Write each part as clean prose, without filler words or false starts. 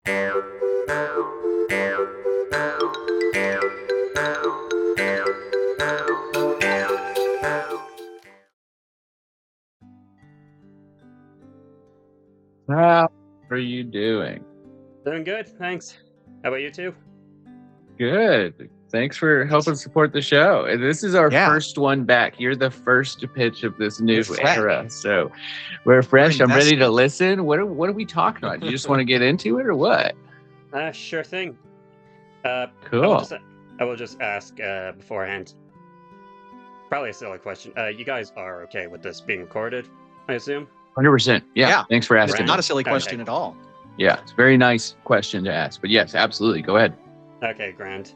How are you doing? Doing good, thanks. How about you two? Good. Thanks for helping support the show. And this is our first one back. You're the first to pitch of this new era. So we're fresh. I'm ready to listen. What are we talking about? Do you just want to get into it or what? Sure thing. Cool. I will just ask beforehand. Probably a silly question. You guys are okay with this being recorded, I assume? 100%. Yeah. Thanks for asking. It's not a silly question at all. Yeah, it's a very nice question to ask. But yes, absolutely. Go ahead. Okay, grand.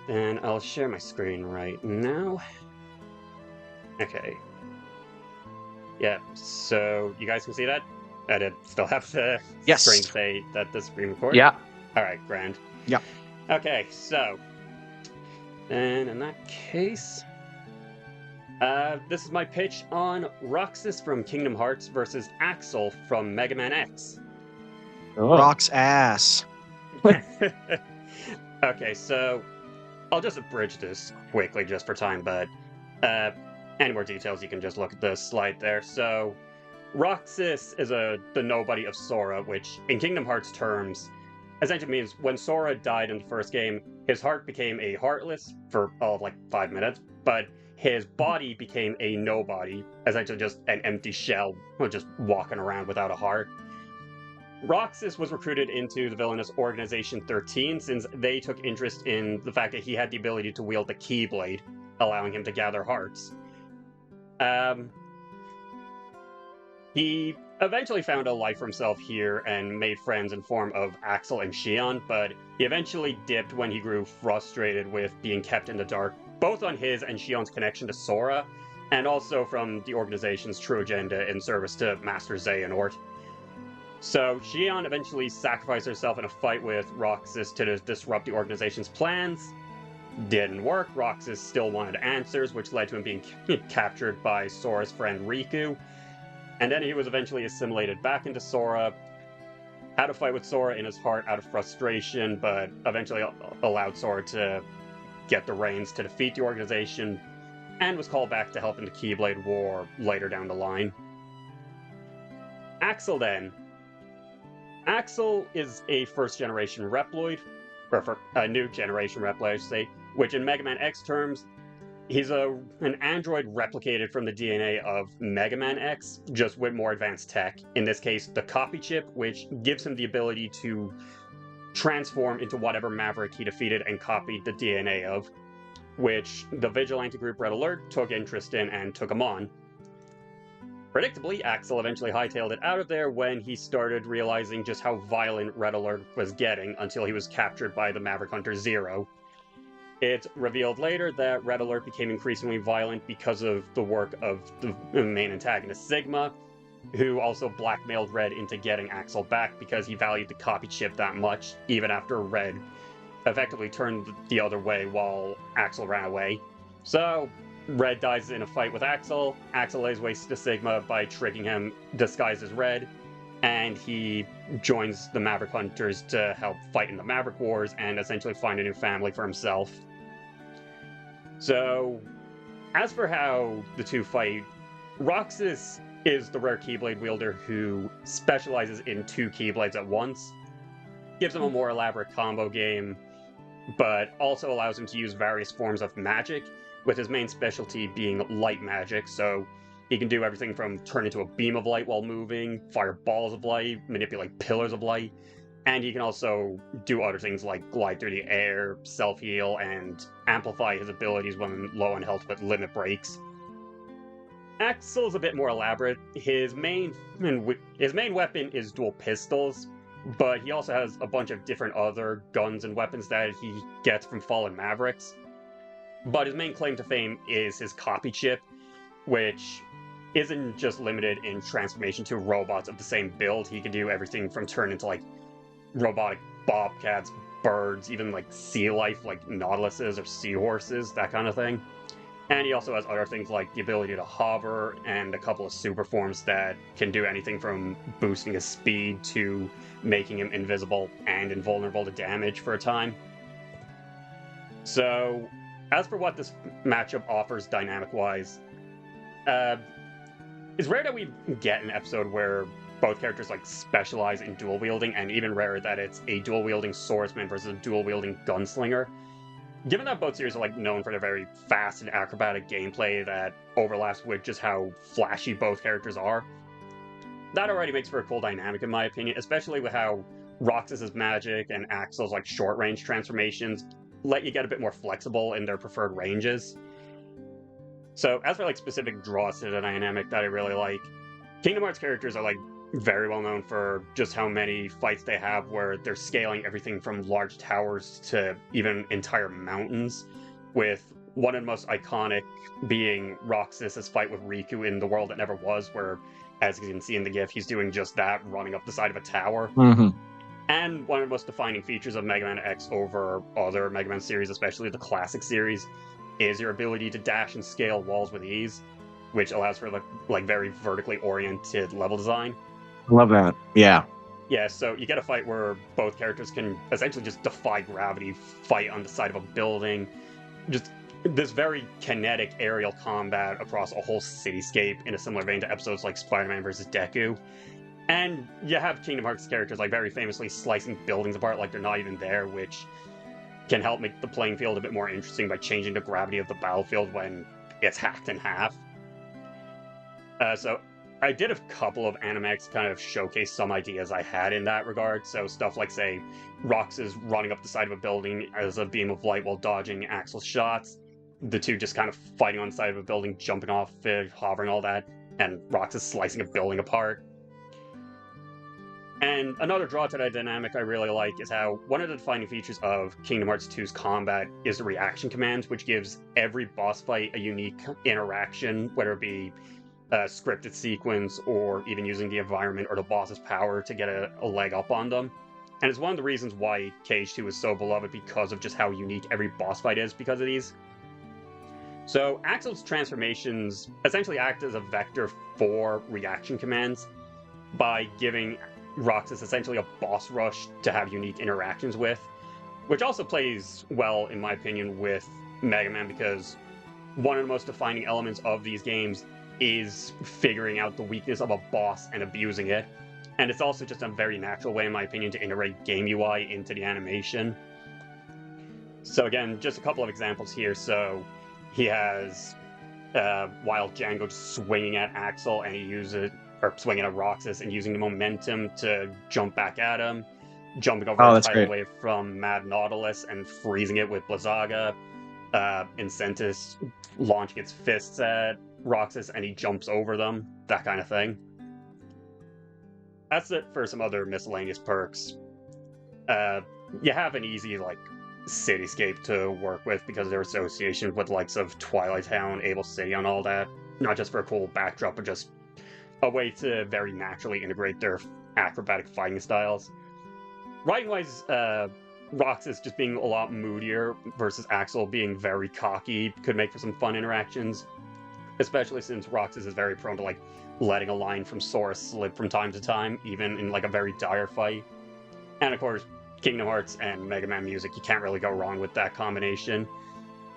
Then I'll share my screen right now. Okay. Yeah, so you guys can see that? I did still have the screen say that this is being recorded? Yeah. Alright, grand. Yeah. Okay, so then in that case, this is my pitch on Roxas from Kingdom Hearts versus Axel from Mega Man X. Oh. Rock's ass. Okay, so I'll just abridge this quickly just for time, but any more details you can just look at the slide there. So Roxas is the nobody of Sora, which in Kingdom Hearts terms essentially means when Sora died in the first game, his heart became a heartless for like 5 minutes, but his body became a nobody, essentially just an empty shell, just walking around without a heart. Roxas was recruited into the villainous Organization 13 since they took interest in the fact that he had the ability to wield the Keyblade, allowing him to gather hearts. He eventually found a life for himself here and made friends in form of Axel and Xion, but he eventually dipped when he grew frustrated with being kept in the dark, both on his and Xion's connection to Sora, and also from the organization's true agenda in service to Master Xehanort. So Xion eventually sacrificed herself in a fight with Roxas to disrupt the organization's plans. Didn't work. Roxas still wanted answers, which led to him being captured by Sora's friend Riku. And then he was eventually assimilated back into Sora, had a fight with Sora in his heart out of frustration, but eventually allowed Sora to get the reins to defeat the organization, and was called back to help in the Keyblade War later down the line. Axel then. Axel is a first-generation Reploid, or a new generation Reploid, I should say, which in Mega Man X terms, he's an android replicated from the DNA of Mega Man X, just with more advanced tech. In this case, the copy chip, which gives him the ability to transform into whatever Maverick he defeated and copied the DNA of, which the vigilante group Red Alert took interest in and took him on. Predictably, Axel eventually hightailed it out of there when he started realizing just how violent Red Alert was getting until he was captured by the Maverick Hunter Zero. It's revealed later that Red Alert became increasingly violent because of the work of the main antagonist Sigma, who also blackmailed Red into getting Axel back because he valued the copy chip that much, even after Red effectively turned the other way while Axel ran away. So Red dies in a fight with Axel. Axel lays waste to Sigma by tricking him disguised as Red, and he joins the Maverick Hunters to help fight in the Maverick Wars and essentially find a new family for himself. So, as for how the two fight, Roxas is the rare Keyblade wielder who specializes in two Keyblades at once, gives him a more elaborate combo game, but also allows him to use various forms of magic, with his main specialty being light magic, so he can do everything from turn into a beam of light while moving, fire balls of light, manipulate pillars of light, and he can also do other things like glide through the air, self-heal, and amplify his abilities when low on health with limit breaks. Axel's a bit more elaborate. His main weapon is dual pistols, but he also has a bunch of different other guns and weapons that he gets from fallen Mavericks. But his main claim to fame is his copy chip, which isn't just limited in transformation to robots of the same build. He can do everything from turn into like robotic bobcats, birds, even like sea life like nautiluses or seahorses, that kind of thing. And he also has other things like the ability to hover and a couple of super forms that can do anything from boosting his speed to making him invisible and invulnerable to damage for a time. So, as for what this matchup offers dynamic-wise, it's rare that we get an episode where both characters like specialize in dual wielding, and even rarer that it's a dual wielding swordsman versus a dual wielding gunslinger. Given that both series are like known for their very fast and acrobatic gameplay that overlaps with just how flashy both characters are, that already makes for a cool dynamic in my opinion, especially with how Roxas's magic and Axel's like short range transformations let you get a bit more flexible in their preferred ranges. So as for like specific draws to the dynamic that I really like, Kingdom Hearts characters are like very well known for just how many fights they have where they're scaling everything from large towers to even entire mountains, with one of the most iconic being Roxas' fight with Riku in The World That Never Was, where, as you can see in the GIF, he's doing just that, running up the side of a tower. Mm-hmm. And one of the most defining features of Mega Man X over other Mega Man series, especially the classic series, is your ability to dash and scale walls with ease, which allows for like very vertically oriented level design. Love that. Yeah. Yeah, so you get a fight where both characters can essentially just defy gravity, fight on the side of a building. Just this very kinetic aerial combat across a whole cityscape in a similar vein to episodes like Spider-Man vs. Deku. And you have Kingdom Hearts characters like very famously slicing buildings apart like they're not even there, which can help make the playing field a bit more interesting by changing the gravity of the battlefield when it's hacked in half. So I did a couple of animatics to kind of showcase some ideas I had in that regard. So stuff like, say, Roxas running up the side of a building as a beam of light while dodging Axel's shots. The two just kind of fighting on the side of a building, jumping off it, hovering, all that. And Roxas slicing a building apart. And another draw to that dynamic I really like is how one of the defining features of Kingdom Hearts 2's combat is the reaction commands, which gives every boss fight a unique interaction, whether it be a scripted sequence or even using the environment or the boss's power to get a leg up on them. And it's one of the reasons why Cage 2 is so beloved, because of just how unique every boss fight is because of these. So Axel's transformations essentially act as a vector for reaction commands by giving Roxas essentially a boss rush to have unique interactions with, which also plays well, in my opinion, with Mega Man, because one of the most defining elements of these games is figuring out the weakness of a boss and abusing it. And it's also just a very natural way, in my opinion, to integrate game UI into the animation. So again, just a couple of examples here. So he has Wild Django just swinging at Axel, and he uses, or swinging at Roxas and using the momentum to jump back at him, jumping over a tidal wave from Mad Nautilus and freezing it with Blizzaga. Incentus launching its fists at Roxas and he jumps over them, that kind of thing. That's it for some other miscellaneous perks. You have an easy like cityscape to work with because of their association with the likes of Twilight Town, Able City, and all that. Not just for a cool backdrop, but just a way to very naturally integrate their acrobatic fighting styles. Writing-wise, Roxas just being a lot moodier versus Axel being very cocky could make for some fun interactions, especially since Roxas is very prone to like letting a line from Sora slip from time to time, even in like a very dire fight. And of course, Kingdom Hearts and Mega Man music, you can't really go wrong with that combination.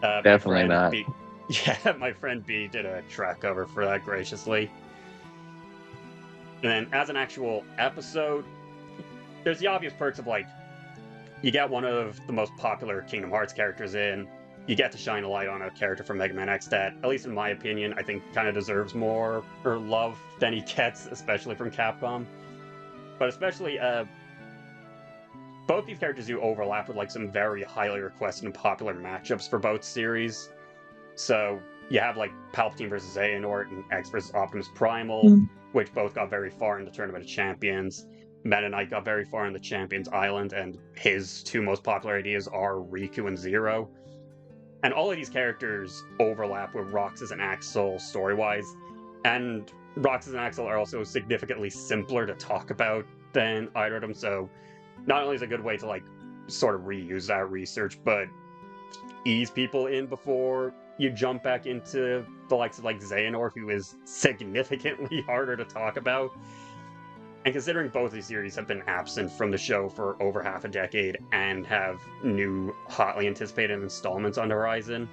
Definitely not. Yeah, my friend B did a track cover for that graciously. And then as an actual episode, there's the obvious perks of like, you get one of the most popular Kingdom Hearts characters in, you get to shine a light on a character from Mega Man X that, at least in my opinion, I think kind of deserves more love than he gets, especially from Capcom. But especially, both these characters do overlap with like some very highly requested and popular matchups for both series. So you have like Palpatine versus Xehanort and X versus Optimus Primal, which both got very far in the Tournament of Champions. Meta Knight got very far in the Champions Island, and his two most popular ideas are Riku and Zero. And all of these characters overlap with Roxas and Axel story-wise, and Roxas and Axel are also significantly simpler to talk about than either of them, so not only is it a good way to like sort of reuse that research, but ease people in before you jump back into the likes of like Xehanort, who is significantly harder to talk about. And considering both these series have been absent from the show for over half a decade and have new, hotly anticipated installments on the horizon,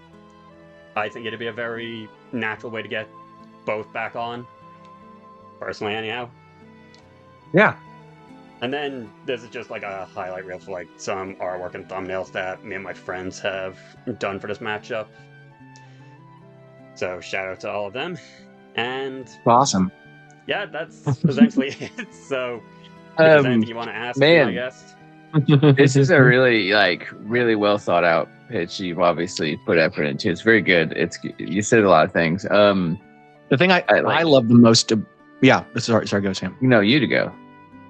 I think it'd be a very natural way to get both back on. Personally, anyhow. Yeah. And then this is just like a highlight reel for like some artwork and thumbnails that me and my friends have done for this matchup. So shout out to all of them. And awesome. Yeah, that's essentially it. So if there's anything you want to ask me, I guess. This is a really well thought out pitch. You've obviously put effort into. It's very good. You said a lot of things. The thing I love the most. Sorry, go Sam. No, you to go.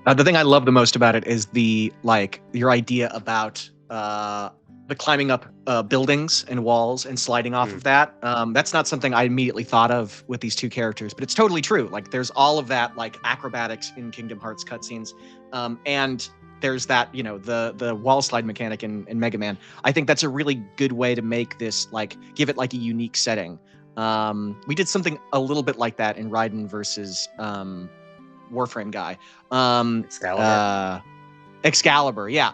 The thing I love the most about it is your idea about the climbing up buildings and walls and sliding off of that. That's not something I immediately thought of with these two characters, but it's totally true. Like there's all of that like acrobatics in Kingdom Hearts cutscenes, and there's that the wall slide mechanic in Mega Man. I think that's a really good way to make this give it a unique setting. We did something a little bit like that in Raiden versus Warframe guy. Excalibur, yeah.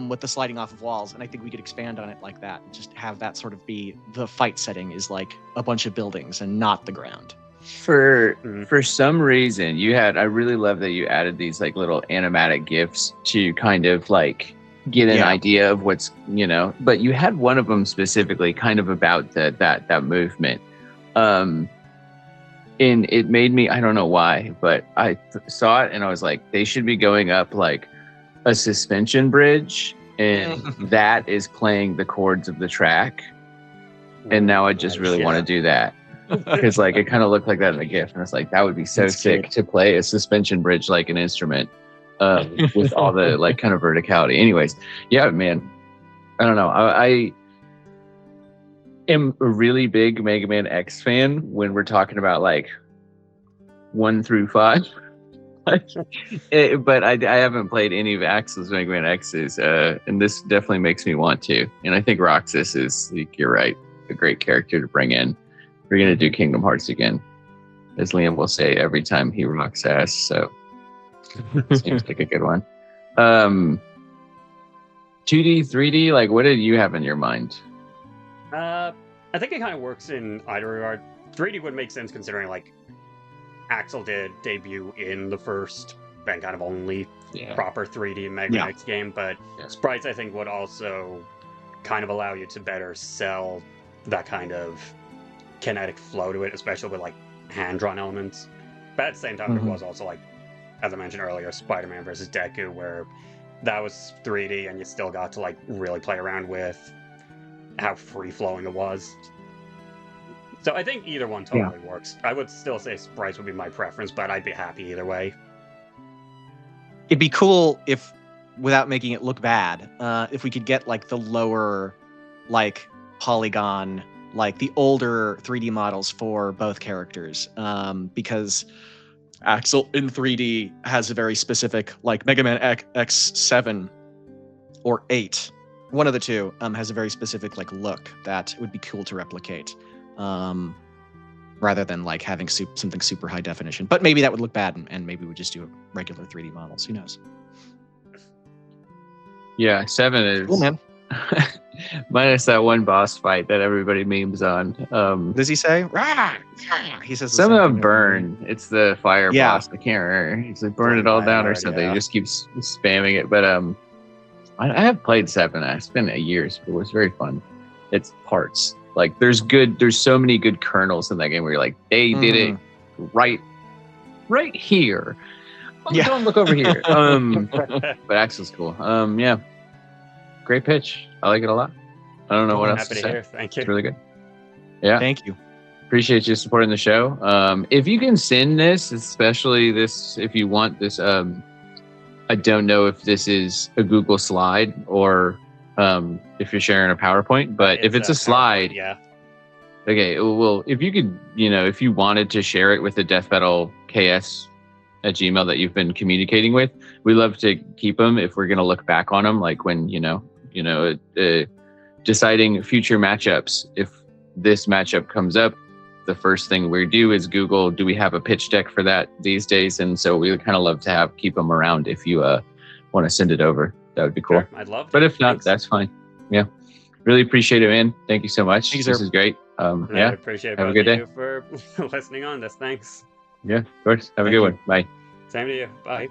With the sliding off of walls, and I think we could expand on it like that. Just have that sort of be the fight setting is like a bunch of buildings and not the ground. For some reason, I really love that you added these like little animatic GIFs to kind of like get an idea of what's But you had one of them specifically kind of about that movement. And it made me, I don't know why, but I saw it and I was like, they should be going up like a suspension bridge, and that is playing the chords of the track. And now I just really want to do that because like it kind of looked like that in the GIF, and I was like, that would be so sick to play a suspension bridge like an instrument with all the like kind of verticality. Anyways, yeah, man, I don't know. I am a really big Mega Man X fan when we're talking about like 1 through 5. But I haven't played any of Axel's Mega Man X's, and this definitely makes me want to. And I think Roxas is, you're right, a great character to bring in. We're going to do Kingdom Hearts again, as Liam will say every time he rocks ass, so seems like a good one. 2D, 3D, like what did you have in your mind? I think it kind of works in either regard. 3D would make sense considering like Axel did debut in the first and kind of only proper 3D Mega Man X game, but sprites I think would also kind of allow you to better sell that kind of kinetic flow to it, especially with like hand-drawn elements. But at the same time, there was also like, as I mentioned earlier, Spider-Man versus Deku, where that was 3D and you still got to like really play around with how free-flowing it was. So I think either one totally works. I would still say sprites would be my preference, but I'd be happy either way. It'd be cool if, without making it look bad, if we could get like the lower, like polygon, like the older 3D models for both characters, because Axel in 3D has a very specific, like Mega Man X7 or 8, one of the two, has a very specific like look that would be cool to replicate. Rather than like having something super high definition, but maybe that would look bad, and maybe we just do regular 3D models. Who knows? Yeah, 7 is cool, man. Minus that one boss fight that everybody memes on. Does he say? Rah! He says some of them burn. It's the fire boss. I can't remember. He's like burn it all down or something. He just keeps spamming it. But I have played 7. It's been years, but it was very fun. It's parts. Like there's so many good kernels in that game where you're like, they did it right here. Don't look over here. But Axel's cool. Yeah. Great pitch. I like it a lot. I don't know what else to say. Hear. Thank you. It's really good. Yeah. Thank you. Appreciate you supporting the show. If you can send this, especially this, if you want this, I don't know if this is a Google slide or if you're sharing a PowerPoint, but if it's a slide, okay. Well, if you could, if you wanted to share it with the Death Battle KS at Gmail that you've been communicating with, we love to keep them if we're going to look back on them, like when, deciding future matchups. If this matchup comes up, the first thing we do is Google, do we have a pitch deck for that these days? And so we would kind of love to keep them around if you want to send it over. That would be cool. Sure, I'd love to. But if not, that's fine. Yeah. Really appreciate it, man. Thank you so much. This is great. I appreciate have a good day. You for listening on this. Thanks. Yeah, of course. Have a good one. Bye. Same to you. Bye.